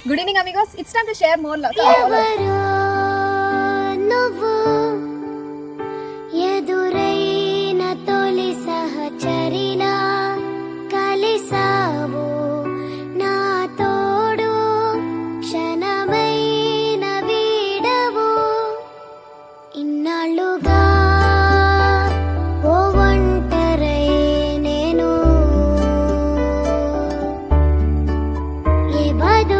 Good evening, amigos. It's time to share more love. ఎదురైన తొలి సహచరిలా కలిసావు నా తోడు క్షణమైన వీడవు ఇన్నాళ్ళుగా ఓ ఒంటరై నేను ఏ బాధ